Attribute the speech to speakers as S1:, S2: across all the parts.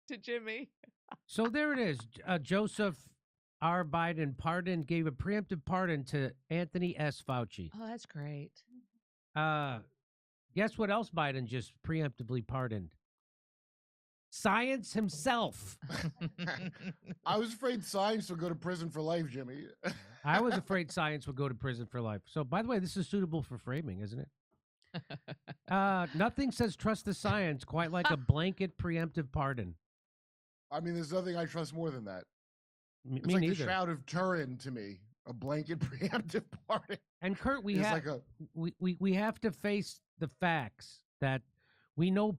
S1: to Jimmy.
S2: So there it is. Joseph R. Biden gave a preemptive pardon to Anthony S. Fauci.
S1: Oh, that's great.
S2: Guess what else Biden just preemptively pardoned? Science himself.
S3: I was afraid science would go to prison for life, Jimmy.
S2: I was afraid science would go to prison for life. So, by the way, this is suitable for framing, isn't it? Nothing says trust the science quite like a blanket preemptive pardon.
S3: I mean, there's nothing I trust more than that. It's
S2: Me
S3: like
S2: neither.
S3: the Shroud of Turin to me, a blanket preemptive pardon.
S2: And Kurt, we
S3: It's
S2: have
S3: like
S2: we have to face the facts that we know.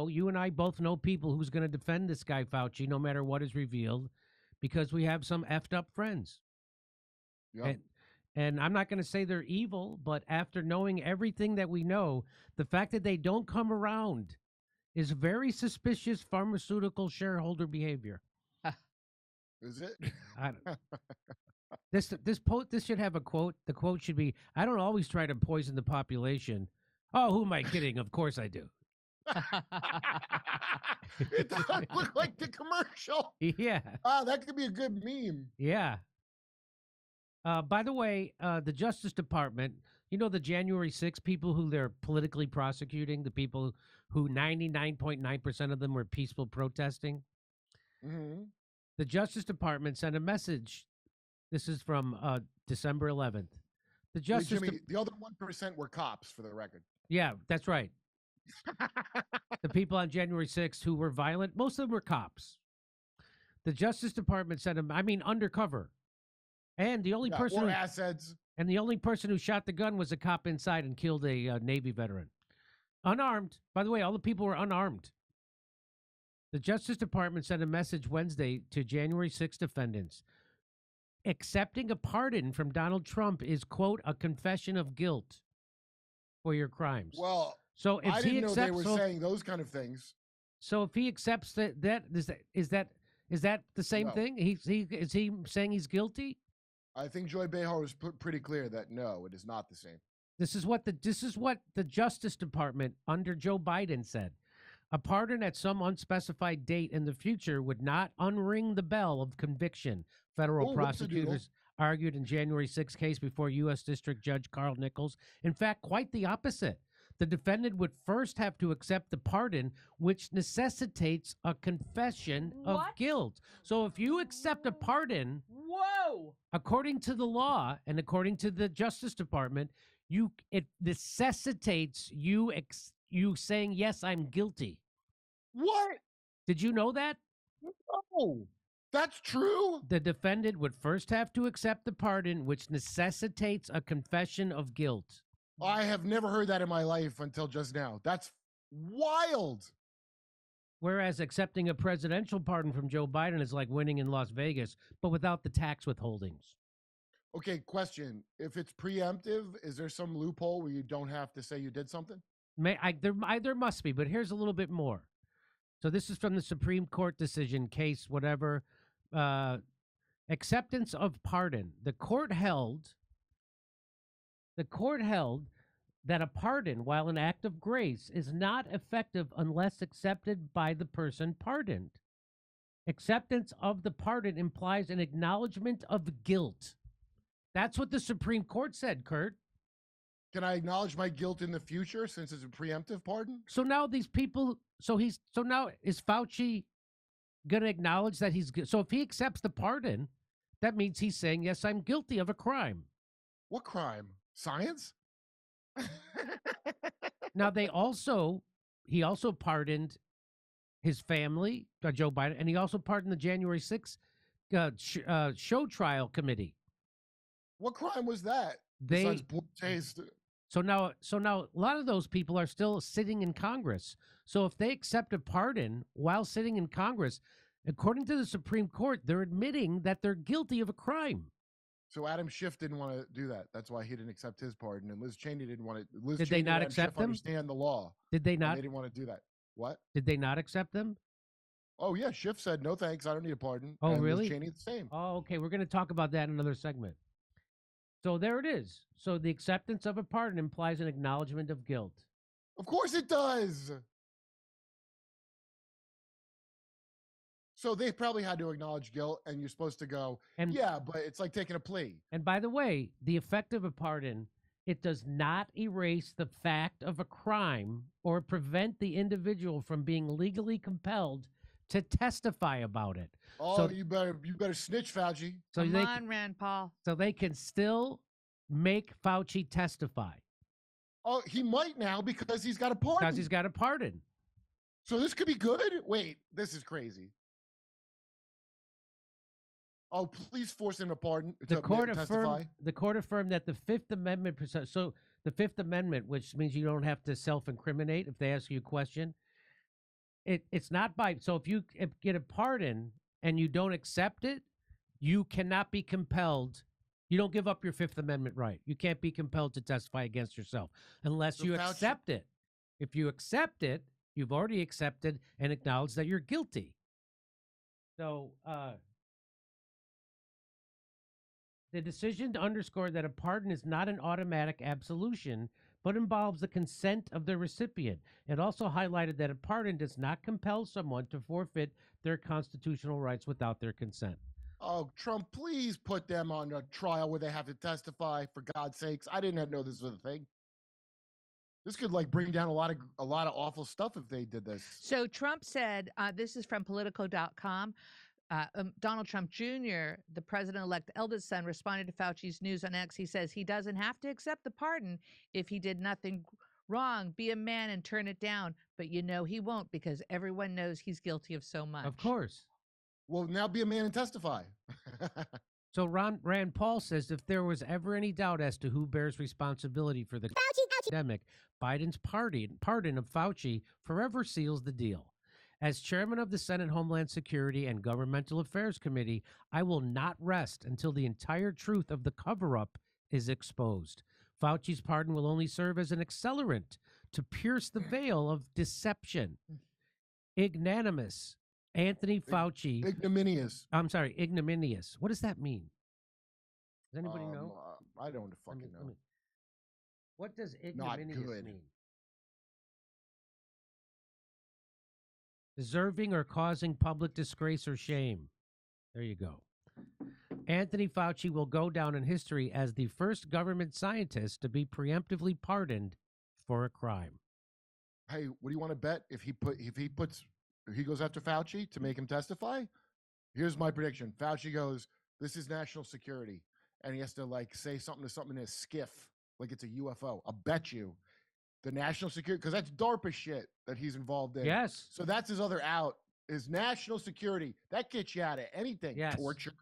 S2: You and I both know people who's going to defend this guy Fauci, no matter what is revealed, because we have some effed up friends.
S3: Yep.
S2: And I'm not going to say they're evil, but after knowing everything that we know, the fact that they don't come around is very suspicious pharmaceutical shareholder behavior.
S3: Is it?
S2: This should have a quote. The quote should be, "I don't always try to poison the population." Oh, who am I kidding? Of course I do.
S3: It doesn't look like the commercial.
S2: Yeah.
S3: That could be a good meme.
S2: Yeah. By the way, the Justice Department, you know, the January 6 people who they're politically prosecuting, the people who 99.9% of them were peaceful protesting.
S3: Mm-hmm.
S2: The Justice Department sent a message. This is from December 11th. The Justice
S3: Jimmy, the other 1% were cops, for the record.
S2: Yeah, that's right. The people on January 6th who were violent, most of them were cops. The Justice Department sent them, undercover. And the only person
S3: assets.
S2: And the only person who shot the gun was a cop inside and killed a Navy veteran. Unarmed. By the way, all the people were unarmed. The Justice Department sent a message Wednesday to January 6 defendants. Accepting a pardon from Donald Trump is, quote, a confession of guilt for your crimes.
S3: Well,
S2: so if
S3: I
S2: he
S3: didn't know they
S2: accepts,
S3: were saying those kind of things.
S2: So if he accepts that is that the same
S3: No.
S2: thing? Is he saying he's guilty?
S3: I think Joy Behar was pretty clear that no, it is not the same.
S2: This is what the Justice Department under Joe Biden said. A pardon at some unspecified date in the future would not unring the bell of conviction. Federal prosecutors argued in January 6 case before U.S. District Judge Carl Nichols. In fact, quite the opposite. The defendant would first have to accept the pardon, which necessitates a confession of guilt. So if you accept a pardon, according to the law and according to the Justice Department, it necessitates you saying, yes, I'm guilty.
S3: What?
S2: Did you know that?
S3: No. That's true?
S2: The defendant would first have to accept the pardon, which necessitates a confession of guilt.
S3: I have never heard that in my life until just now. That's wild.
S2: Whereas accepting a presidential pardon from Joe Biden is like winning in Las Vegas, but without the tax withholdings.
S3: Okay, question. If it's preemptive, is there some loophole where you don't have to say you did something?
S2: There must be, but here's a little bit more. So this is from the Supreme Court decision case, whatever. Acceptance of pardon. The court held that a pardon, while an act of grace, is not effective unless accepted by the person pardoned. Acceptance of the pardon implies an acknowledgement of guilt. That's what the Supreme Court said, Kurt.
S3: Can I acknowledge my guilt in the future since it's a preemptive pardon?
S2: So now these people, so now is Fauci going to acknowledge that he's so if he accepts the pardon, that means he's saying, yes, I'm guilty of a crime.
S3: What crime? Science?
S2: Now he also pardoned his family, Joe Biden, and he also pardoned the January 6th show trial committee.
S3: What crime was that? Besides poor taste.
S2: So now a lot of those people are still sitting in Congress. So if they accept a pardon while sitting in Congress, according to the Supreme Court, they're admitting that they're guilty of a crime.
S3: So Adam Schiff didn't want to do that. That's why he didn't accept his pardon. And Liz Cheney didn't want to.
S2: Did they not accept them?
S3: Understand the law.
S2: Did they not?
S3: They didn't want to do that. What?
S2: Did they not accept them?
S3: Oh, yeah. Schiff said, no, thanks. I don't need a pardon.
S2: Oh,
S3: and
S2: really?
S3: Liz Cheney, the same.
S2: Oh, okay. We're going to talk about that in another segment. So there it is. So the acceptance of a pardon implies an acknowledgement of guilt.
S3: Of course it does. So they probably had to acknowledge guilt, and you're supposed to go,
S2: And
S3: yeah, but it's like taking a plea.
S2: And by the way, the effect of a pardon, it does not erase the fact of a crime or prevent the individual from being legally compelled to testify about it.
S3: Oh,
S2: So-
S3: you better snitch, Fauci.
S2: So
S1: Come
S2: they
S1: on, Rand Paul.
S2: so they can still make Fauci testify
S3: Oh, he might now because he's got a pardon.
S2: because he's got a pardon.
S3: So this could be good. Wait, this is crazy. Oh, please force him to pardon.
S2: The court
S3: testify.
S2: affirmed that the Fifth Amendment. So the Fifth Amendment, which means you don't have to self-incriminate if they ask you a question. It's not by. So if you get a pardon and you don't accept it, you cannot be compelled. You don't give up your Fifth Amendment right. You can't be compelled to testify against yourself unless
S3: So
S2: you
S3: Fauci-
S2: accept it. If you accept it, you've already accepted and acknowledged that you're guilty. So the decision to underscore that a pardon is not an automatic absolution, but involves the consent of the recipient. It also highlighted that a pardon does not compel someone to forfeit their constitutional rights without their consent.
S3: Oh, Trump, please put them on a trial where they have to testify. For God's sakes, I didn't know this was a thing. This could like bring down a lot of awful stuff if they did this.
S1: So Trump said, this is from Politico.com. Donald Trump Jr., the president-elect eldest son, responded to Fauci's news on X. He says he doesn't have to accept the pardon if he did nothing wrong. Be a man and turn it down. But you know he won't because everyone knows he's guilty of so much.
S2: Of course.
S3: Well, now be a man and testify.
S2: So Rand Paul says if there was ever any doubt as to who bears responsibility for the pandemic, Biden's pardon of Fauci forever seals the deal. As chairman of the Senate Homeland Security and Governmental Affairs Committee, I will not rest until the entire truth of the cover-up is exposed. Fauci's pardon will only serve as an accelerant to pierce the veil of deception. Ignominious. Anthony Fauci.
S3: Ignominious.
S2: I'm sorry, ignominious. What does that mean? Does anybody know?
S3: I don't fucking know.
S2: What does
S3: Not
S2: ignominious
S3: good.
S2: mean? Deserving or causing public disgrace or shame. There you go. Anthony Fauci will go down in history as the first government scientist to be preemptively pardoned for a crime.
S3: Hey, what do you want to bet if he goes after Fauci to make him testify? Here's my prediction. Fauci goes, "This is national security," and he has to like say something in a skiff, like it's a UFO. I'll bet you the national security, because that's DARPA shit that he's involved in.
S2: Yes.
S3: So that's his other out, is national security. That gets you out of anything.
S2: Yes.
S3: Torture,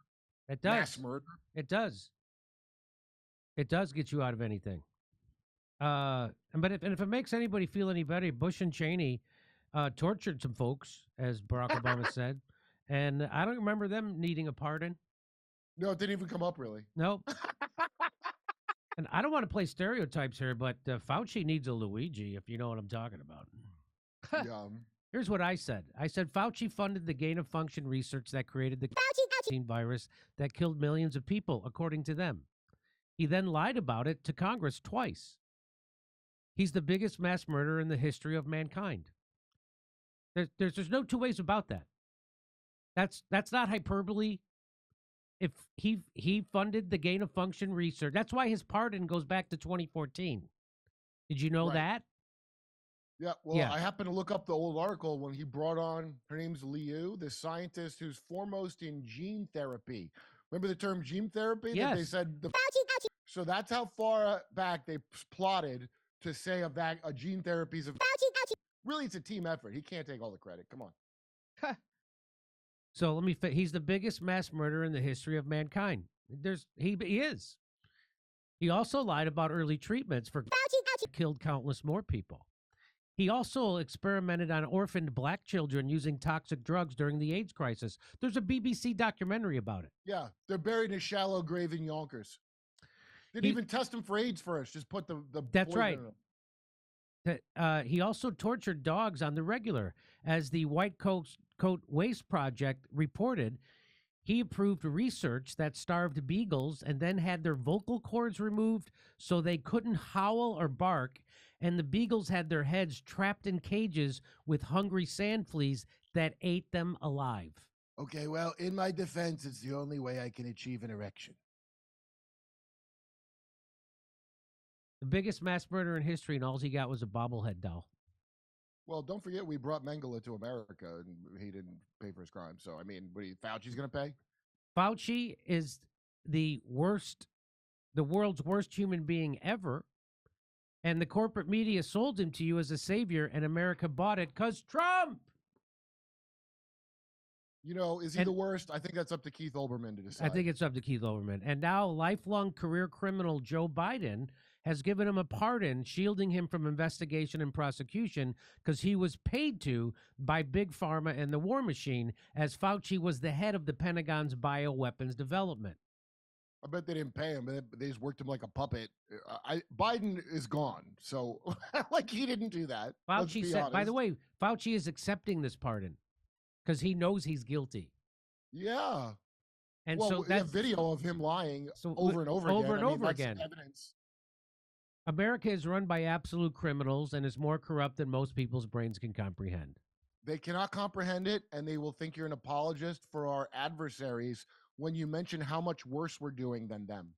S2: It does.
S3: mass murder.
S2: It does. It does get you out of anything. But if it makes anybody feel any better, Bush and Cheney tortured some folks, as Barack Obama said, and I don't remember them needing a pardon.
S3: No, it didn't even come up really.
S2: Nope. And I don't want to play stereotypes here, but Fauci needs a Luigi, if you know what I'm talking about. Here's what I said. I said Fauci funded the gain-of-function research that created the COVID virus that killed millions of people, according to them. He then lied about it to Congress twice. He's the biggest mass murderer in the history of mankind. There's no two ways about that. That's not hyperbole. If he funded the gain-of-function research, that's why his pardon goes back to 2014. Did you know that?
S3: Yeah, well,
S2: Yeah.
S3: I happened to look up the old article when he brought on, her name's Liu, the scientist who's foremost in gene therapy. Remember the term gene therapy?
S2: Yes.
S3: That they said so that's how far back they plotted to say a gene therapy is really, it's a team effort. He can't take all the credit. Come on.
S2: So he's the biggest mass murderer in the history of mankind. He is. He also lied about early treatments for killed countless more people. He also experimented on orphaned black children using toxic drugs during the AIDS crisis. There's a BBC documentary about it.
S3: Yeah, they're buried in a shallow grave in Yonkers. Didn't even test them for AIDS first. Just put the
S2: That's
S3: poison
S2: right.
S3: in them.
S2: He also tortured dogs on the regular. As the White Coat Waste Project reported, he approved research that starved beagles and then had their vocal cords removed so they couldn't howl or bark, and the beagles had their heads trapped in cages with hungry sand fleas that ate them alive.
S3: Okay, well, in my defense, it's the only way I can achieve an erection.
S2: The biggest mass murder in history, and all he got was a bobblehead doll.
S3: Well, don't forget we brought Mengele to America, and he didn't pay for his crime. So, I mean, Fauci's going to pay?
S2: Fauci is the world's worst human being ever, and the corporate media sold him to you as a savior, and America bought it because Trump.
S3: You know, is he the worst? I think that's up to Keith Olbermann to decide.
S2: I think it's up to Keith Olbermann. And now lifelong career criminal Joe Biden has given him a pardon, shielding him from investigation and prosecution because he was paid to by Big Pharma and the war machine, as Fauci was the head of the Pentagon's bioweapons development.
S3: I bet they didn't pay him. They just worked him like a puppet. Biden is gone. So, like, he didn't do that.
S2: Fauci said, by the way, Fauci is accepting this pardon because he knows he's guilty.
S3: Yeah.
S2: And
S3: well,
S2: so
S3: that video of him lying over and over again. Evidence.
S2: America is run by absolute criminals and is more corrupt than most people's brains can comprehend.
S3: They cannot comprehend it, and they will think you're an apologist for our adversaries when you mention how much worse we're doing than them.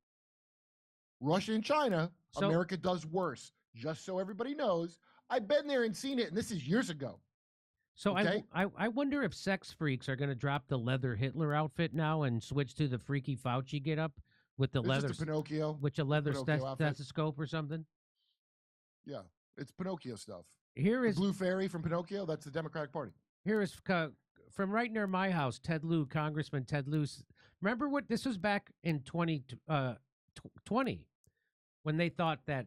S3: Russia and China, America does worse. Just so everybody knows, I've been there and seen it, and this is years ago.
S2: So okay? I wonder if sex freaks are going to drop the leather Hitler outfit now and switch to the freaky Fauci get up with the leather
S3: Pinocchio,
S2: which a leather stethoscope or something.
S3: Yeah, it's Pinocchio stuff.
S2: Here is
S3: the Blue Fairy from Pinocchio. That's the Democratic Party.
S2: Here is from right near my house, Ted Lieu, Congressman Ted Lieu. Remember what this was back in 2020 when they thought that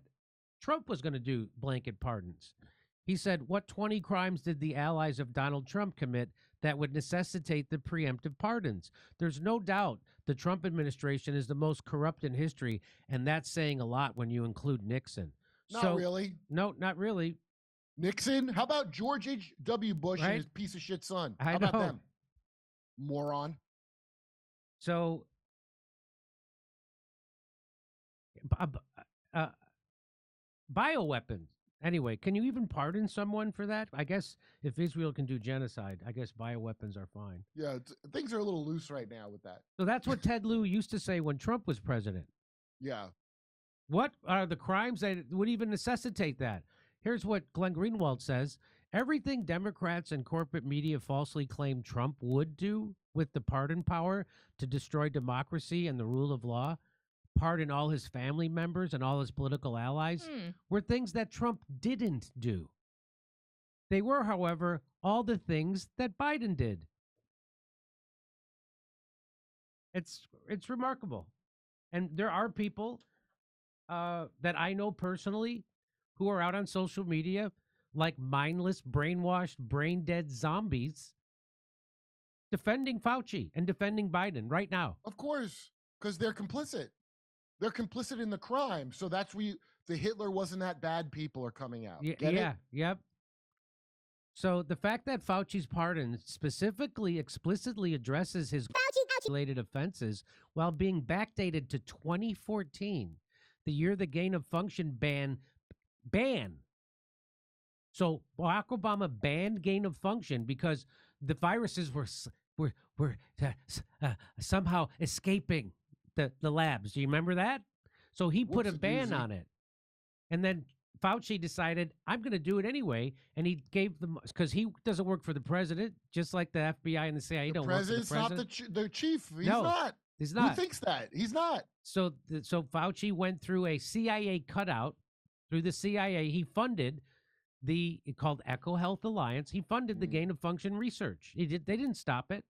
S2: Trump was going to do blanket pardons. He said, what 20 crimes did the allies of Donald Trump commit that would necessitate the preemptive pardons? There's no doubt the Trump administration is the most corrupt in history, and that's saying a lot when you include Nixon.
S3: Not really.
S2: No, not really.
S3: Nixon? How about George H.W. Bush and his piece of shit son? How about them? Moron.
S2: So, bioweapons. Anyway, can you even pardon someone for that? I guess if Israel can do genocide, I guess bioweapons are fine.
S3: Yeah, things are a little loose right now with that.
S2: So that's what Ted Lieu used to say when Trump was president.
S3: Yeah.
S2: What are the crimes that would even necessitate that? Here's what Glenn Greenwald says. Everything Democrats and corporate media falsely claim Trump would do with the pardon power to destroy democracy and the rule of law, pardon all his family members and all his political allies, were things that Trump didn't do. They were, however, all the things that Biden did. It's remarkable. And there are people that I know personally who are out on social media like mindless, brainwashed, brain-dead zombies defending Fauci and defending Biden right now.
S3: Of course, because they're complicit. They're complicit in the crime. So that's where the Hitler wasn't that bad people are coming out.
S2: Yep. So the fact that Fauci's pardon specifically, explicitly addresses his related offenses while being backdated to 2014, the year the gain of function ban. So Barack Obama banned gain of function because the viruses were somehow escaping the labs. Do you remember that? So he put a ban on it. And then Fauci decided, I'm going to do it anyway. And he gave them, because he doesn't work for the president, just like the FBI and the CIA don't work for the president.
S3: President's not the chief. He's not.
S2: He's not.
S3: Who thinks that? He's not.
S2: So Fauci went through a CIA cutout. Through the CIA, he funded called Echo Health Alliance. He funded the gain of function research. They didn't stop it.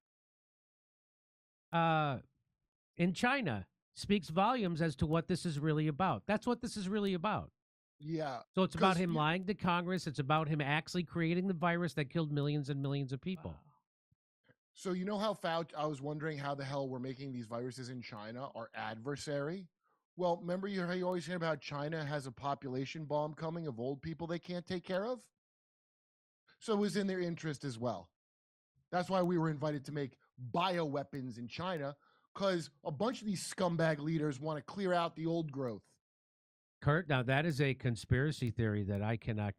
S2: In China, speaks volumes as to what this is really about. That's what this is really about.
S3: Yeah.
S2: So it's about him lying to Congress. It's about him actually creating the virus that killed millions and millions of people.
S3: Wow. So you know how I was wondering how the hell we're making these viruses in China our adversary? Well, remember how you always hear about China has a population bomb coming of old people they can't take care of? So it was in their interest as well. That's why we were invited to make bioweapons in China, because a bunch of these scumbag leaders want to clear out the old growth.
S2: Kurt, now that is a conspiracy theory that I cannot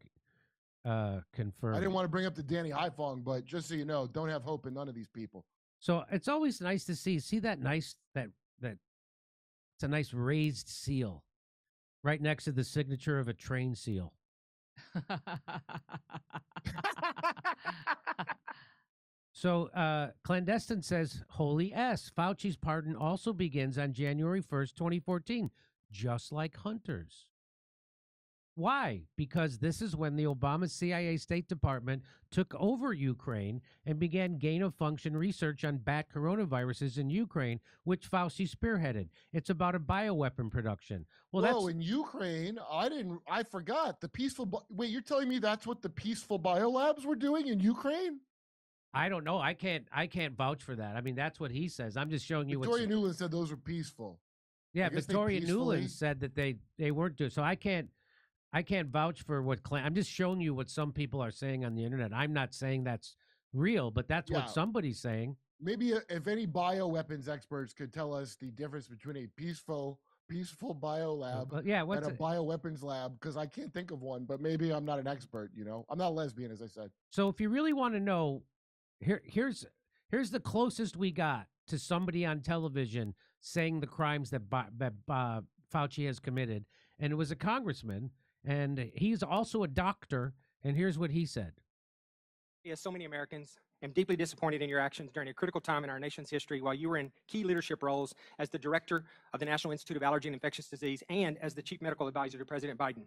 S2: confirm.
S3: I didn't want to bring up the Danny Haifong, but just so you know, don't have hope in none of these people.
S2: So it's always nice to see that nice that it's a nice raised seal right next to the signature of a train seal. So Clandestine says, holy S, Fauci's pardon also begins on January 1st, 2014, just like Hunter's. Why? Because this is when the Obama CIA State Department took over Ukraine and began gain-of-function research on bat coronaviruses in Ukraine, which Fauci spearheaded. It's about a bioweapon production. Well,
S3: Whoa, in Ukraine, I forgot the peaceful. Wait, you're telling me that's what the peaceful biolabs were doing in Ukraine?
S2: I don't know. I can't vouch for that. I mean, that's what he says. I'm just showing you what
S3: Victoria Nuland said those were peaceful.
S2: Yeah, Victoria Nuland said that they weren't doing. So I can't vouch for what I'm just showing you what some people are saying on the internet. I'm not saying that's real, but that's what somebody's saying.
S3: Maybe if any bioweapons experts could tell us the difference between a peaceful biolab and a bioweapons lab, because I can't think of one, but maybe I'm not an expert, you know. I'm not a lesbian, as I said.
S2: So if you really want to know, here's the closest we got to somebody on television saying the crimes that Fauci has committed, and it was a congressman, and he's also a doctor, and here's what he said.
S4: As so many Americans, am deeply disappointed in your actions during a critical time in our nation's history while you were in key leadership roles as the director of the National Institute of Allergy and Infectious Disease and as the chief medical advisor to President Biden.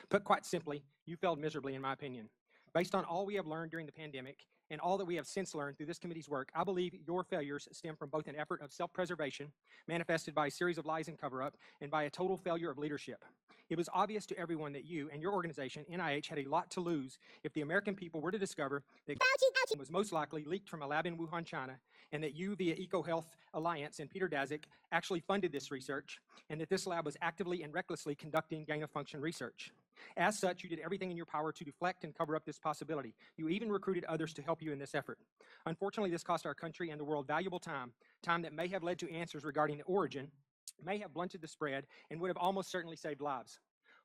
S4: Put quite simply, you failed miserably, in my opinion. Based on all we have learned during the pandemic and all that we have since learned through this committee's work, I believe your failures stem from both an effort of self-preservation, manifested by a series of lies and cover-up, and by a total failure of leadership. It was obvious to everyone that you and your organization, NIH, had a lot to lose if the American people were to discover that Fauci was most likely leaked from a lab in Wuhan, China, and that you, via EcoHealth Alliance and Peter Daszak, actually funded this research, and that this lab was actively and recklessly conducting gain-of-function research. As such, you did everything in your power to deflect and cover up this possibility. You even recruited others to help you in this effort. Unfortunately, this cost our country and the world valuable time that may have led to answers regarding the origin, may have blunted the spread, and would have almost certainly saved lives.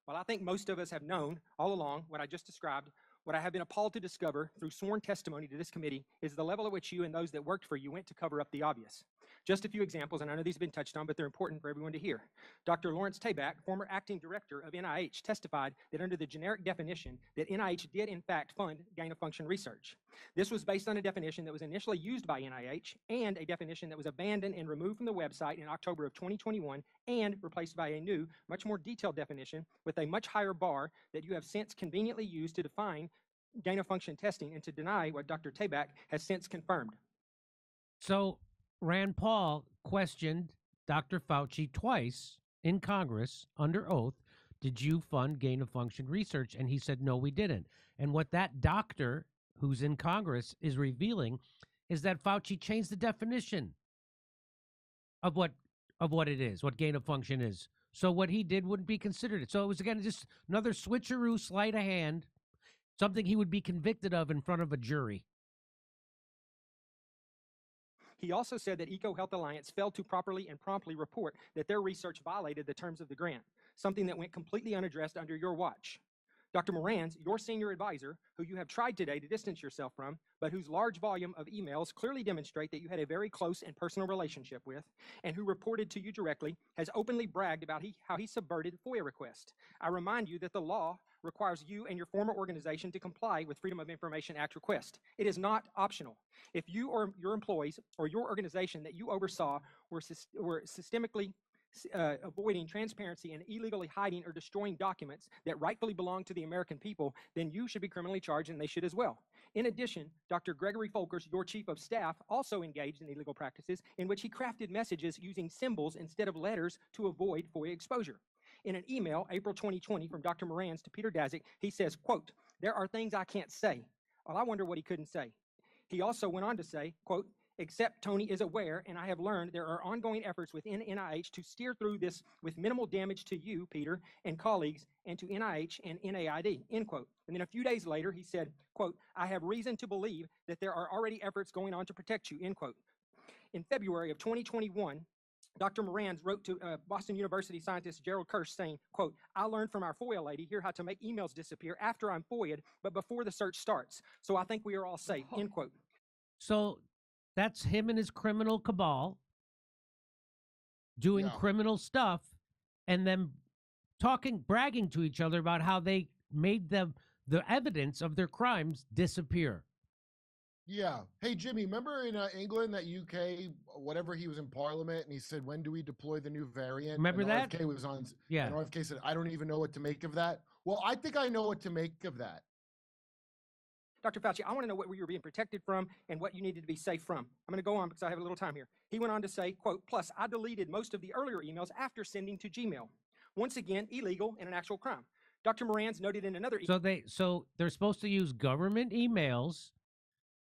S4: While I think most of us have known all along what I just described, what I have been appalled to discover through sworn testimony to this committee is the level at which you and those that worked for you went to cover up the obvious. Just a few examples, and I know these have been touched on, but they're important for everyone to hear. Dr. Lawrence Tabak, former acting director of NIH, testified that under the generic definition that NIH did in fact fund gain-of-function research. This was based on a definition that was initially used by NIH and a definition that was abandoned and removed from the website in October of 2021 and replaced by a new, much more detailed definition with a much higher bar that you have since conveniently used to define gain-of-function testing and to deny what Dr. Tabak has since confirmed.
S2: So Rand Paul questioned Dr. Fauci twice in Congress under oath. Did you fund gain-of-function research? And he said, no, we didn't. And what that doctor who's in Congress is revealing is that Fauci changed the definition of what it is, what gain-of-function is. So what he did wouldn't be considered it. So it was, again, just another switcheroo, sleight of hand, something he would be convicted of in front of a jury.
S4: He also said that EcoHealth Alliance failed to properly and promptly report that their research violated the terms of the grant, something that went completely unaddressed under your watch. Dr. Moran's, your senior advisor, who you have tried today to distance yourself from, but whose large volume of emails clearly demonstrate that you had a very close and personal relationship with, and who reported to you directly, has openly bragged about how he subverted FOIA requests. I remind you that the law requires you and your former organization to comply with Freedom of Information Act request. It is not optional. If you or your employees or your organization that you oversaw were systemically avoiding transparency and illegally hiding or destroying documents that rightfully belong to the American people, then you should be criminally charged, and they should as well. In addition, Dr. Gregory Folkers, your chief of staff, also engaged in illegal practices in which he crafted messages using symbols instead of letters to avoid FOIA exposure. In an email, April 2020, from Dr. Moran's to Peter Daszak, he says, quote, "There are things I can't say." Well, I wonder what he couldn't say. He also went on to say, quote, "Except Tony is aware, and I have learned there are ongoing efforts within NIH to steer through this with minimal damage to you, Peter, and colleagues, and to NIH and NAID," end quote. And then a few days later, he said, quote, "I have reason to believe that there are already efforts going on to protect you," end quote. In February of 2021, Dr. Moran wrote to Boston University scientist Gerald Kirsch saying, quote, "I learned from our FOIA lady here how to make emails disappear after I'm FOIA'd, but before the search starts. So I think we are all safe," end quote.
S2: So That's him and his criminal cabal doing
S3: Yeah.
S2: criminal stuff and then bragging to each other about how they made the evidence of their crimes disappear.
S3: Yeah. Hey, Jimmy, remember in England, that UK, whatever, he was in Parliament and he said, when do we deploy the new variant?
S2: Remember
S3: and
S2: that?
S3: RFK was on.
S2: Yeah.
S3: And RFK said, I don't even know what to make of that. Well, I think I know what to make of that.
S4: Dr. Fauci, I want to know what you were being protected from and what you needed to be safe from. I'm going to go on because I have a little time here. He went on to say, quote, plus I deleted most of the earlier emails after sending to Gmail. Once again, illegal and an actual crime. Dr. Moran's noted in another email.
S2: So they're supposed to use government emails.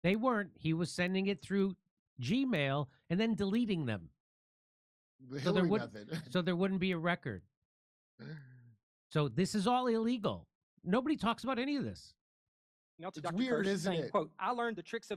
S2: They weren't. He was sending it through Gmail and then deleting them.
S3: The Hillary method.
S2: So there wouldn't be a record. So this is all illegal. Nobody talks about any of this.
S4: It's
S3: Dr. weird, isn't
S4: saying,
S3: it?
S4: Quote, I learned the tricks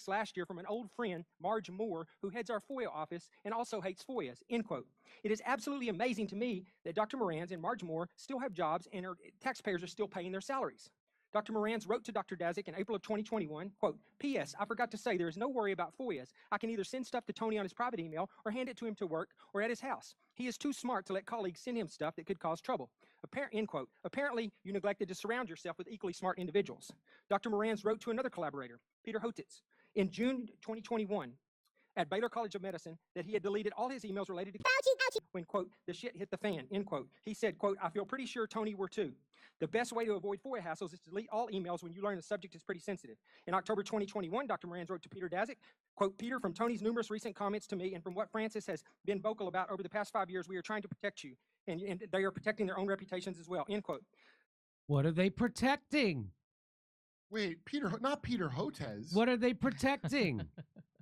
S4: last year from an old friend, Marge Moore, who heads our FOIA office and also hates FOIAs, end quote. It is absolutely amazing to me that Dr. Moran's and Marge Moore still have jobs and taxpayers are still paying their salaries. Dr. Moran's wrote to Dr. Daszak in April of 2021, quote, P.S. I forgot to say there is no worry about FOIAs. I can either send stuff to Tony on his private email or hand it to him to work or at his house. He is too smart to let colleagues send him stuff that could cause trouble. End quote. Apparently, you neglected to surround yourself with equally smart individuals. Dr. Moran's wrote to another collaborator, Peter Hotitz, in June 2021 at Baylor College of Medicine that he had deleted all his emails related to Fauci when, quote, the shit hit the fan, end quote. He said, quote, I feel pretty sure Tony were too. The best way to avoid FOIA hassles is to delete all emails when you learn the subject is pretty sensitive. In October 2021, Dr. Moran's wrote to Peter Daszak, quote, Peter, from Tony's numerous recent comments to me and from what Francis has been vocal about over the past 5 years, we are trying to protect you. And they are protecting their own reputations as well, end quote.
S2: What are they protecting?
S3: Wait, not Peter Hotez.
S2: What are they protecting?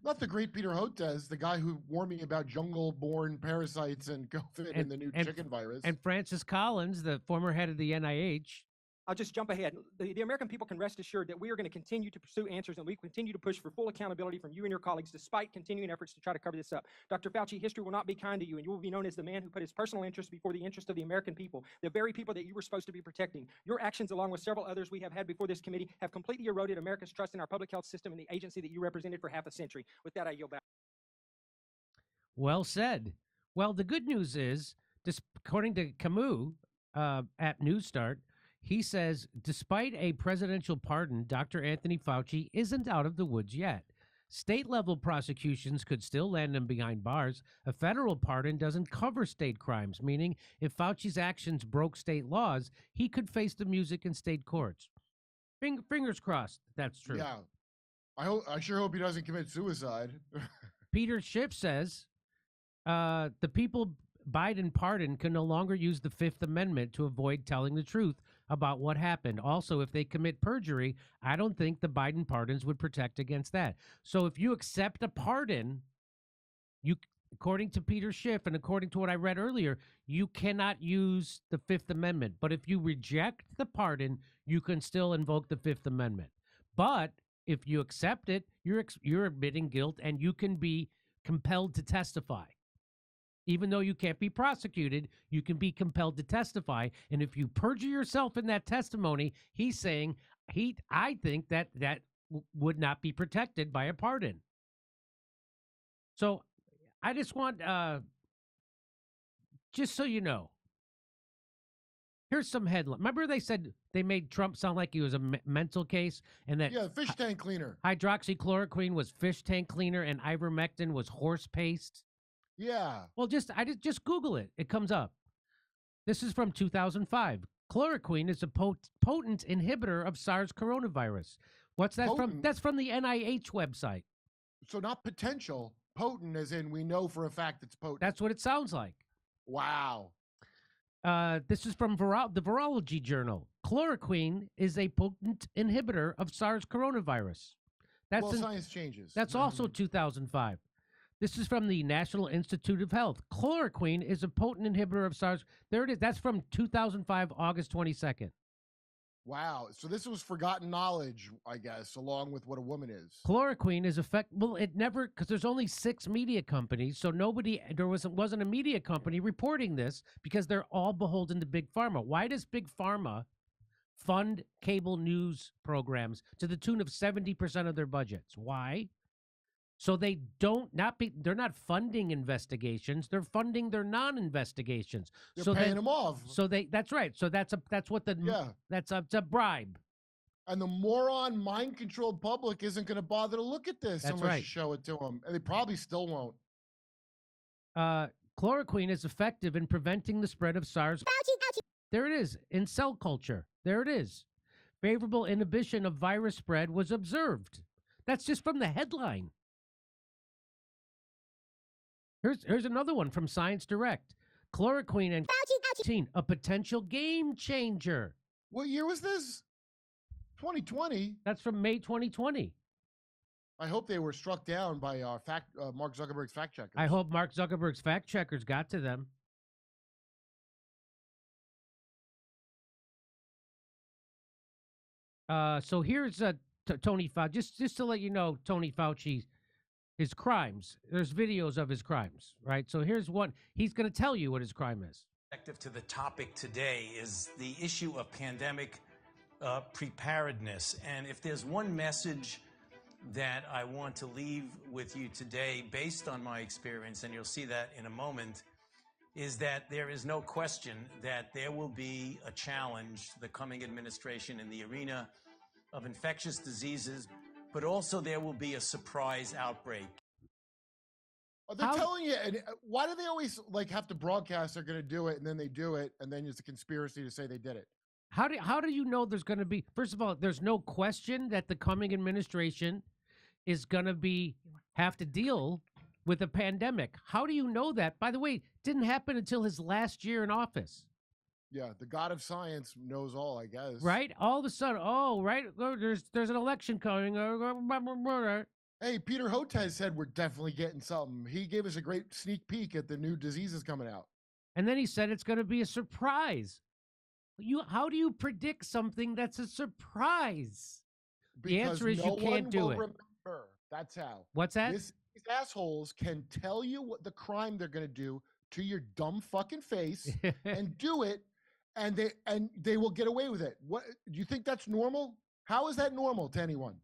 S3: Not the great Peter Hotez, the guy who warned me about jungle-born parasites and COVID and the new chicken virus.
S2: And Francis Collins, the former head of the NIH.
S4: I'll just jump ahead. The American people can rest assured that we are going to continue to pursue answers and we continue to push for full accountability from you and your colleagues despite continuing efforts to try to cover this up. Dr. Fauci, history will not be kind to you and you will be known as the man who put his personal interest before the interest of the American people, the very people that you were supposed to be protecting. Your actions, along with several others we have had before this committee, have completely eroded America's trust in our public health system and the agency that you represented for half a century. With that, I yield back.
S2: Well said. Well, the good news is, according to Camus at News Start, he says, despite a presidential pardon, Dr. Anthony Fauci isn't out of the woods yet. State-level prosecutions could still land him behind bars. A federal pardon doesn't cover state crimes, meaning if Fauci's actions broke state laws, he could face the music in state courts. Fingers crossed that's true.
S3: Yeah. I sure hope he doesn't commit suicide.
S2: Peter Schiff says, the people Biden pardoned can no longer use the Fifth Amendment to avoid telling the truth about what happened. Also, if they commit perjury, I don't think the Biden pardons would protect against that. So if you accept a pardon, according to Peter Schiff and according to what I read earlier, you cannot use the Fifth Amendment. But if you reject the pardon, you can still invoke the Fifth Amendment. But if you accept it, you're admitting guilt and you can be compelled to testify. Even though you can't be prosecuted, you can be compelled to testify. And if you perjure yourself in that testimony, he's saying, I think that would not be protected by a pardon. So I just want, just so you know, here's some headline. Remember they said they made Trump sound like he was a mental case? And that
S3: fish tank cleaner.
S2: Hydroxychloroquine was fish tank cleaner and ivermectin was horse paste?
S3: Yeah.
S2: Well, just Google it. It comes up. This is from 2005. Chloroquine is a potent inhibitor of SARS coronavirus. What's that from? That's from the NIH website.
S3: So not potential, potent as in we know for a fact it's potent.
S2: That's what it sounds like.
S3: Wow.
S2: This is from the Virology Journal. Chloroquine is a potent inhibitor of SARS coronavirus.
S3: Science changes.
S2: That's also 2005. This is from the National Institute of Health. Chloroquine is a potent inhibitor of SARS. There it is. That's from 2005, August 22nd.
S3: Wow. So this was forgotten knowledge, I guess, along with what a woman is.
S2: Chloroquine is well, it never, because there's only 6 media companies, so there wasn't a media company reporting this because they're all beholden to Big Pharma. Why does Big Pharma fund cable news programs to the tune of 70% of their budgets? Why? So they they're not funding investigations. They're funding their non-investigations.
S3: They're
S2: so
S3: paying them off.
S2: So that's right. So that's a bribe.
S3: And the moron, mind-controlled public isn't going to bother to look at this
S2: That's
S3: unless
S2: right.
S3: you show it to them. And they probably still won't.
S2: Chloroquine is effective in preventing the spread of SARS. There it is, in cell culture. There it is. Favorable inhibition of virus spread was observed. That's just from the headline. Here's another one from Science Direct. Chloroquine and a potential game changer.
S3: What year was this? 2020.
S2: That's from May 2020.
S3: I hope they were struck down by Mark Zuckerberg's fact checkers.
S2: I hope Mark Zuckerberg's fact checkers got to them. So here's Tony Fauci. Just to let you know, Tony Fauci, his crimes. There's videos of his crimes, right? So here's one. He's going to tell you what his crime is.
S5: To the topic today is the issue of pandemic preparedness. And if there's one message that I want to leave with you today, based on my experience, and you'll see that in a moment, is that there is no question that there will be a challenge to the coming administration in the arena of infectious diseases, but also there will be a surprise outbreak.
S3: They're telling you, and why do they always have to broadcast they're going to do it, and then they do it, and then it's a conspiracy to say they did it?
S2: How do you know there's going to be? First of all, there's no question that the coming administration is going to have to deal with a pandemic. How do you know that? By the way, it didn't happen until his last year in office.
S3: Yeah, the god of science knows all, I guess.
S2: Right? All of a sudden, there's an election coming.
S3: Hey, Peter Hotez said we're definitely getting something. He gave us a great sneak peek at the new diseases coming out.
S2: And then he said it's going to be a surprise. How do you predict something that's a surprise?
S3: Because
S2: the answer is you can't do it.
S3: Remember. That's how.
S2: What's that?
S3: These assholes can tell you what the crime they're going to do to your dumb fucking face and do it, and they will get away with it. What do you think that's normal? How is that normal to anyone?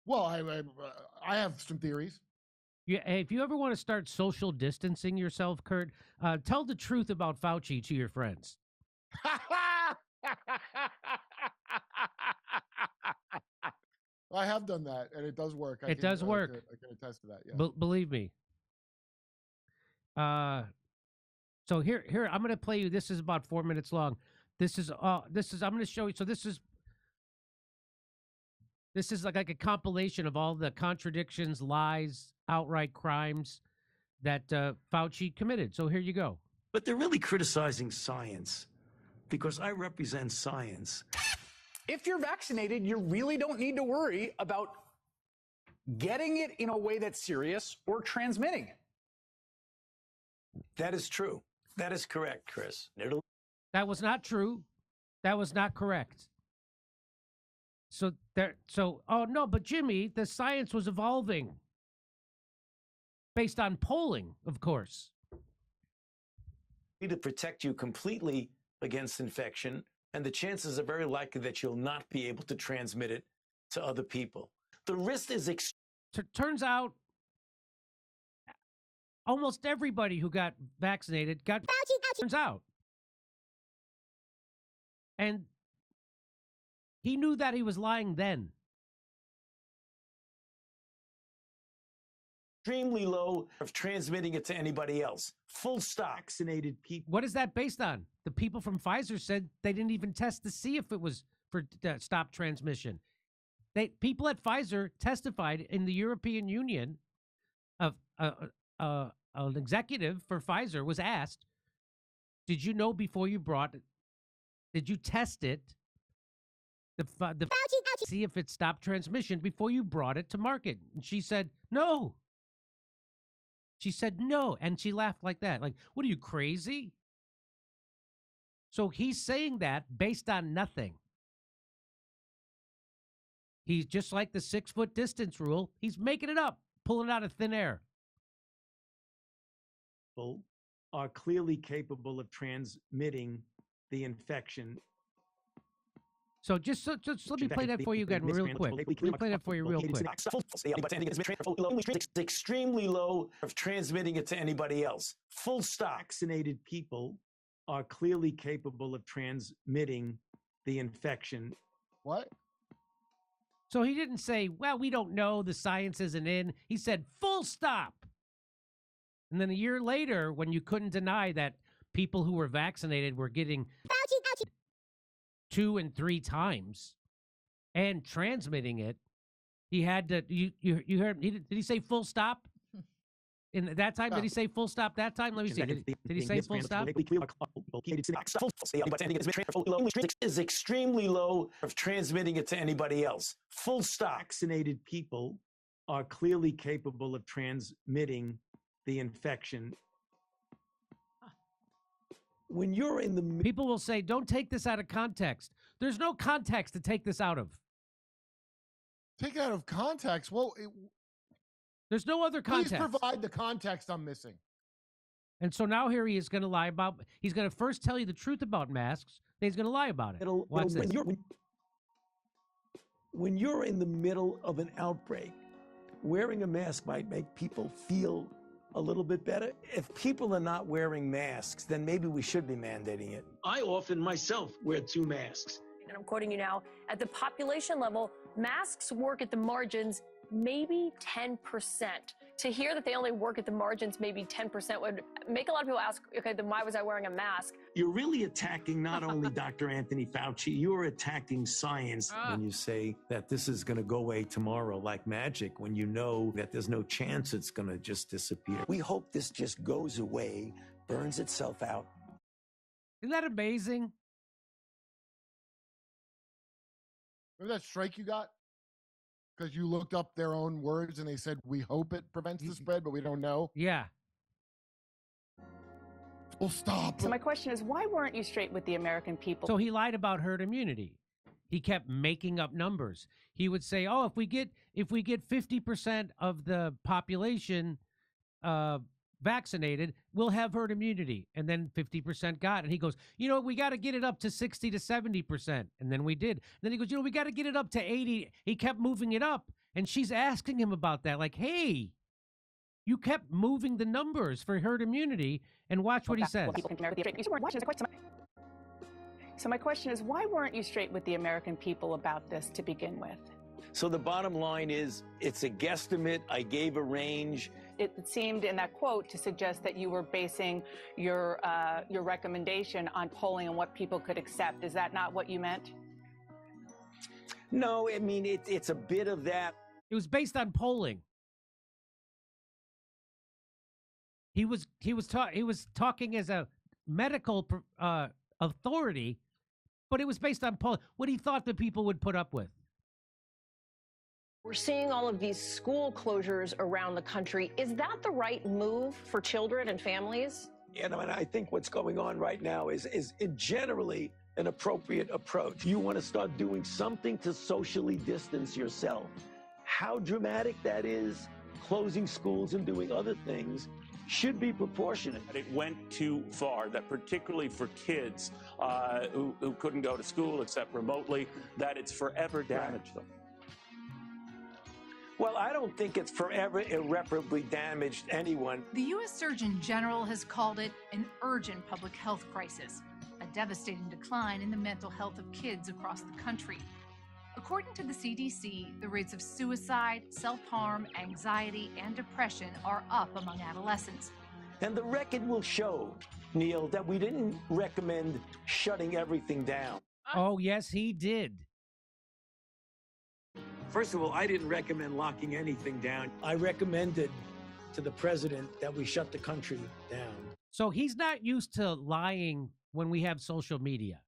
S3: Well, I have some theories.
S2: Yeah, if you ever want to start social distancing yourself, Kurt, tell the truth about Fauci to your friends.
S3: I have done that, and it does work.
S2: It does work.
S3: I can attest to that. Yeah.
S2: Believe me. So here I'm going to play you. This is about 4 minutes long. I'm going to show you. So this is like a compilation of all the contradictions, lies, outright crimes that Fauci committed. So here you go.
S6: But they're really criticizing science because I represent science.
S7: If you're vaccinated, you really don't need to worry about getting it in a way that's serious or transmitting it.
S6: That is true. That is correct, Chris.
S2: That was not true. That was not correct. Oh no, but Jimmy, the science was evolving based on polling, of course.
S6: To protect you completely against infection, and the chances are very likely that you'll not be able to transmit it to other people. The risk is
S2: turns out almost everybody who got vaccinated got turns out. And he knew that he was lying then.
S6: Extremely low of transmitting it to anybody else. Full stop. Vaccinated people.
S2: What is that based on? The people from Pfizer said they didn't even test to see if it was for stop transmission. People at Pfizer testified in the European Union. An executive for Pfizer was asked, "Did you know before you brought it? Did you test it? See if it stopped transmission before you brought it to market?" And she said, "No." She said no, and she laughed like that. Like, what are you, crazy? So he's saying that based on nothing. He's just like the 6-foot distance rule. He's making it up, pulling it out of thin air.
S6: Are clearly capable of transmitting the infection.
S2: So just let me play that for you again real quick. Let me play that for you real quick.
S6: It's extremely low of transmitting it to anybody else. Full stop.
S8: Vaccinated people are clearly capable of transmitting the infection.
S3: What?
S2: So he didn't say, well, we don't know, the science isn't in. He said, full stop. And then a year later, when you couldn't deny that people who were vaccinated were getting 2 and 3 times and transmitting it, he had to, you heard, did he say full stop? In that time, did he say full stop that time? Let me see. Did he say full stop?
S6: Is extremely low of transmitting it to anybody else. Full stop.
S8: Vaccinated people are clearly capable of transmitting the infection.
S6: When you're in the
S2: People will say, don't take this out of context. There's no context to take this out of.
S3: Take it out of context? Well,
S2: There's no other context.
S3: please provide the context I'm missing.
S2: And so now here he is going to lie about, he's going to first tell you the truth about masks, then he's going to lie about it. Watch this.
S6: When you're in the middle of an outbreak, wearing a mask might make people feel a little bit better. If people are not wearing masks, then maybe we should be mandating it.
S8: I often myself wear 2 masks.
S9: And I'm quoting you now, at the population level, masks work at the margins maybe 10%. To hear that they only work at the margins maybe 10% would make a lot of people ask, okay, then why was I wearing a mask?
S8: You're really attacking not only Dr. Anthony Fauci, you're attacking science.
S6: When you say that this is going to go away tomorrow like magic, when you know that there's no chance it's going to just disappear. We hope this just goes away, burns itself out.
S2: Isn't that amazing?
S3: Remember that strike you got? Because you looked up their own words and they said, we hope it prevents the spread, but we don't know.
S2: Yeah.
S3: Full stop.
S10: So my question is, why weren't you straight with the American people?
S2: So he lied about herd immunity. He kept making up numbers. He would say, oh, if we get 50% of the population vaccinated, we'll have herd immunity. And then 50% got it. And he goes, we got to get it up to 60 to 70%. And then we did. And then he goes, we got to get it up to 80. He kept moving it up. And she's asking him about that. Like, hey, you kept moving the numbers for herd immunity. And watch what he says.
S10: So my question is, why weren't you straight with the American people about this to begin with?
S6: So the bottom line is, it's a guesstimate. I gave a range.
S10: It seemed in that quote to suggest that you were basing your recommendation on polling and what people could accept. Is that not what you meant?
S6: No, I mean, it's a bit of that.
S2: It was based on polling. He was talking as a medical authority, but it was based on polling. What he thought the people would put up with.
S9: We're seeing all of these school closures around the country. Is that the right move for children and families?
S6: And I think what's going on right now is generally an appropriate approach. You want to start doing something to socially distance yourself. How dramatic that is, closing schools and doing other things, should be proportionate.
S11: It went too far, that particularly for kids who couldn't go to school except remotely, that it's forever damaged them.
S6: Well, I don't think it's forever irreparably damaged anyone.
S12: The U.S. Surgeon General has called it an urgent public health crisis, a devastating decline in the mental health of kids across the country. According to the CDC, the rates of suicide, self-harm, anxiety, and depression are up among adolescents.
S6: And the record will show, Neil, that we didn't recommend shutting everything down.
S2: Oh, yes, he did.
S6: First of all, I didn't recommend locking anything down. I recommended to the president that we shut the country down.
S2: So he's not used to lying when we have social media.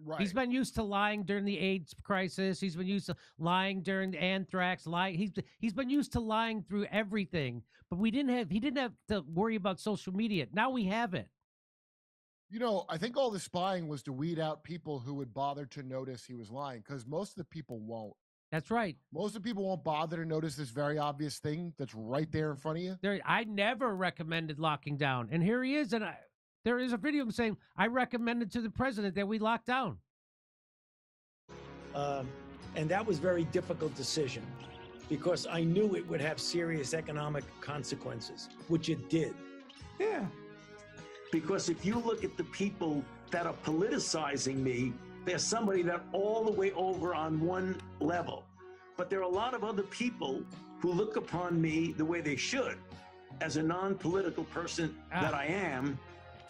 S3: Right.
S2: He's been used to lying during the AIDS crisis. He's been used to lying during the anthrax. He's been used to lying through everything. But he didn't have to worry about social media. Now we have it.
S3: I think all the spying was to weed out people who would bother to notice he was lying, because most of the people won't.
S2: That's right.
S3: Most of the people won't bother to notice this very obvious thing that's right there in front of you.
S2: I never recommended locking down. And here he is. And there is a video of him saying, I recommended to the president that we lock down.
S6: And that was a very difficult decision because I knew it would have serious economic consequences, which it did. Yeah. Because if you look at the people that are politicizing me, there's somebody that all the way over on one level. But there are a lot of other people who look upon me the way they should, as a non-political person that I am.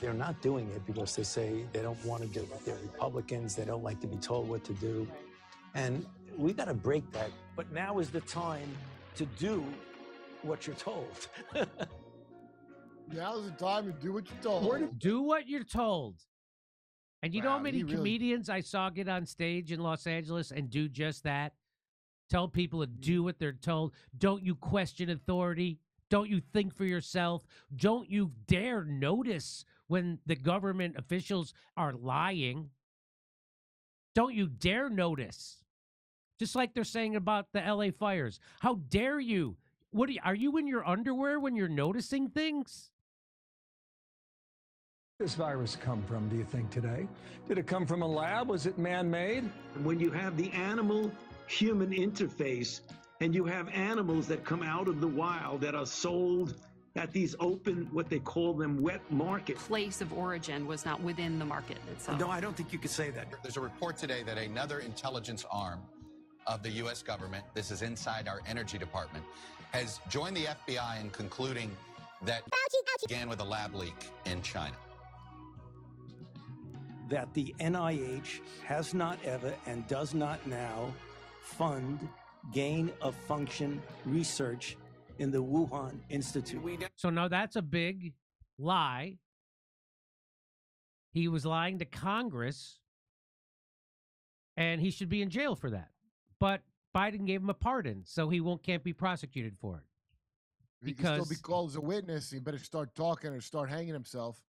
S13: They're not doing it because they say they don't want to do it. They're Republicans. They don't like to be told what to do. And we got to break that.
S6: But now is the time to do what you're told.
S3: Now's the time to do what you're told.
S2: Do what you're told. And you know how many comedians I saw get on stage in Los Angeles and do just that? Tell people to do what they're told. Don't you question authority. Don't you think for yourself. Don't you dare notice when the government officials are lying. Don't you dare notice. Just like they're saying about the LA fires. How dare you? What are you in your underwear when you're noticing things?
S14: This virus come from, do you think, today? Did it come from a lab? Was it man-made?
S6: When you have the animal-human interface and you have animals that come out of the wild that are sold at these open, what they call them, wet markets.
S15: Place of origin was not within the market itself.
S6: No, I don't think you could say that.
S16: There's a report today that another intelligence arm of the U.S. government, this is inside our energy department, has joined the FBI in concluding that began with a lab leak in China.
S6: That the NIH has not ever and does not now fund gain-of-function research in the Wuhan Institute.
S2: So now that's a big lie. He was lying to Congress, and he should be in jail for that. But Biden gave him a pardon, so he can't be prosecuted for it.
S3: He can still be called as a witness. He better start talking or start hanging himself.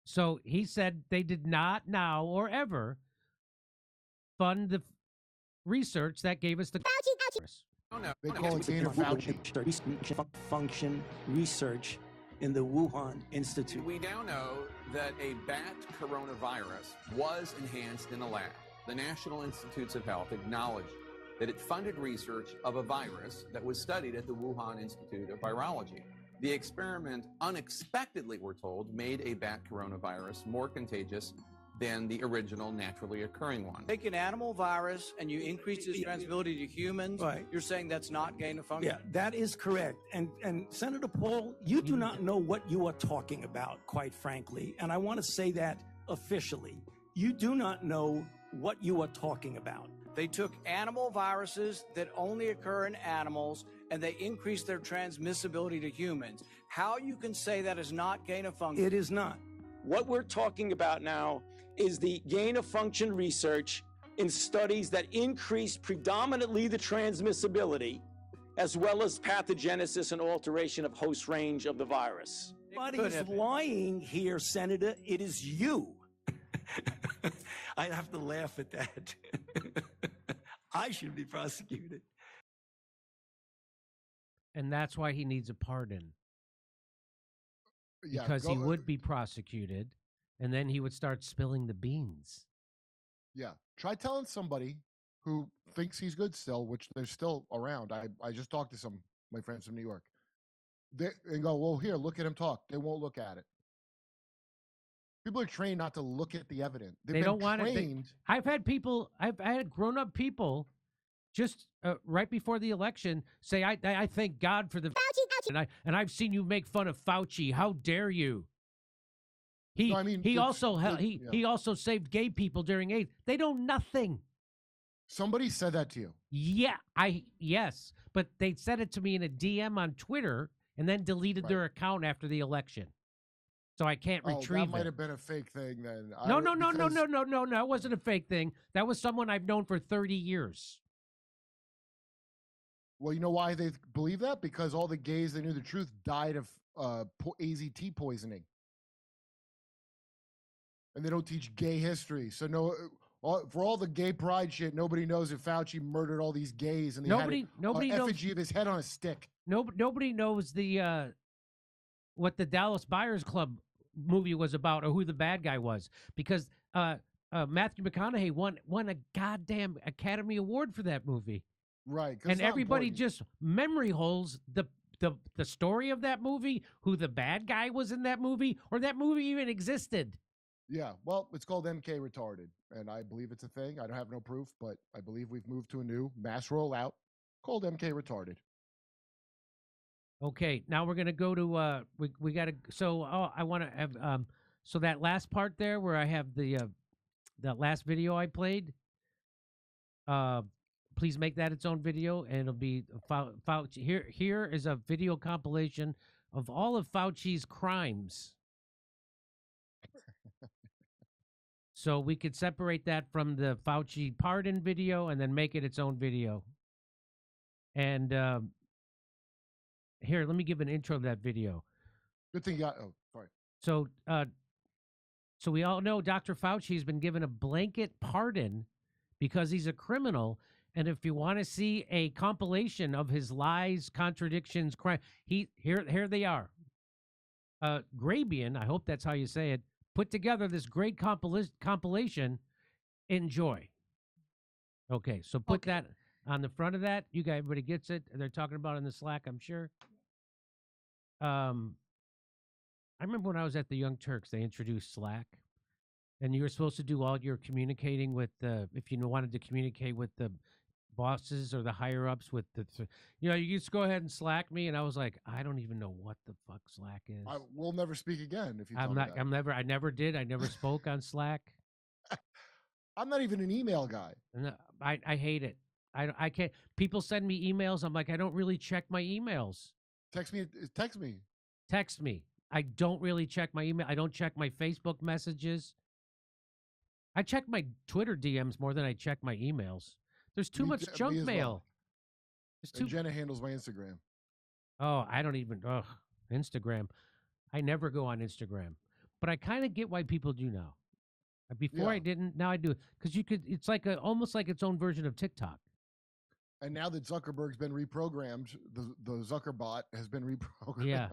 S2: So he said they did not now or ever fund the research that gave us the virus.
S3: They call it gain-of-Fauci.
S6: Function research in the Wuhan Institute.
S17: We now know that a bat coronavirus was enhanced in a lab. The National Institutes of Health acknowledged that it funded research of a virus that was studied at the Wuhan Institute of Virology. The experiment unexpectedly, we're told, made a bat coronavirus more contagious than the original naturally occurring one.
S18: Take an animal virus and you increase its transmissibility to humans.
S6: Right.
S18: You're saying that's not gain of function?
S6: Yeah, that is correct. And Senator Paul, you do not know what you are talking about, quite frankly. And I want to say that officially. You do not know what you are talking about.
S18: They took animal viruses that only occur in animals and they increased their transmissibility to humans. How you can say that is not gain of function?
S6: It is not. What we're talking about now is the gain of function research in studies that increase predominantly the transmissibility as well as pathogenesis and alteration of host range of the virus. Nobody's lying here, Senator. It is you. I have to laugh at that. I should be prosecuted.
S2: And that's why he needs a pardon.
S3: Yeah,
S2: because he would be prosecuted, and then he would start spilling the beans.
S3: Yeah. Try telling somebody who thinks he's good still, which they're still around. I just talked to some my friends from New York. And go, well, here, look at him talk. They won't look at it. People are trained not to look at the evidence.
S2: They don't want it. I've had grown-up people just right before the election say, I thank God for the and I've seen you make fun of Fauci. How dare you? He also saved gay people during AIDS. They know nothing.
S3: Somebody said that to you.
S2: Yeah, yes, but they said it to me in a DM on Twitter and then deleted their account after the election. So I can't retrieve it.
S3: That might have been a fake thing then.
S2: No. It wasn't a fake thing. That was someone I've known for 30 years.
S3: Well, you know why they believe that? Because all the gays that knew the truth died of AZT poisoning. And they don't teach gay history. So for all the gay pride shit, nobody knows if Fauci murdered all these gays and they had an effigy of his head on a stick.
S2: Nobody knows what the Dallas Buyers Club movie was about or who the bad guy was, because Matthew McConaughey won a goddamn Academy Award for that movie.
S3: Right. 'cause
S2: And
S3: it's not
S2: everybody
S3: important.
S2: just memory holes the story of that movie, who the bad guy was in that movie, or that movie even existed.
S3: Yeah, well, it's called MK retarded, and I believe it's a thing. I don't have no proof, but I believe we've moved to a new mass rollout called MK retarded.
S2: Okay, now we're gonna go to we gotta I want to have so that last part there where I have the that last video I played. Please make that its own video, and it'll be Fauci. Here is a video compilation of all of Fauci's crimes. So we could separate that from the Fauci pardon video and then make it its own video. And here, let me give an intro of that video.
S3: Good thing you got. Oh, sorry.
S2: So, so we all know Dr. Fauci's been given a blanket pardon because he's a criminal. And if you want to see a compilation of his lies, contradictions, crime, here they are. Grabian, I hope that's how you say it, put together this great compilation. Enjoy. Okay, so put that on the front of that. You guys, everybody gets it. They're talking about it in the Slack, I'm sure. I remember when I was at the Young Turks, they introduced Slack, and you were supposed to do all your communicating with if you wanted to communicate with the bosses or the higher ups with you just go ahead and Slack me, and I was like, I don't even know what the fuck Slack is.
S3: We'll never speak again if you. I
S2: never did. I never spoke on Slack.
S3: I'm not even an email guy.
S2: No, I hate it. I can't. People send me emails. I'm like, I don't really check my emails.
S3: Text me.
S2: Text me. I don't really check my email. I don't check my Facebook messages. I check my Twitter DMs more than I check my emails. There's too much junk mail.
S3: And Jenna handles my Instagram.
S2: Oh, I don't even. Instagram. I never go on Instagram, but I kind of get why people do now. Before I didn't. Now I do, because you could. It's like almost like its own version of TikTok.
S3: And now that Zuckerberg's been reprogrammed, the Zuckerbot has been reprogrammed.
S2: Yeah.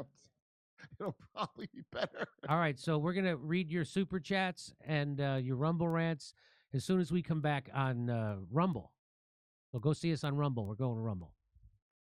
S3: It'll probably be better.
S2: All right, so we're going to read your super chats and your Rumble rants as soon as we come back on Rumble. So go see us on Rumble. We're going to Rumble.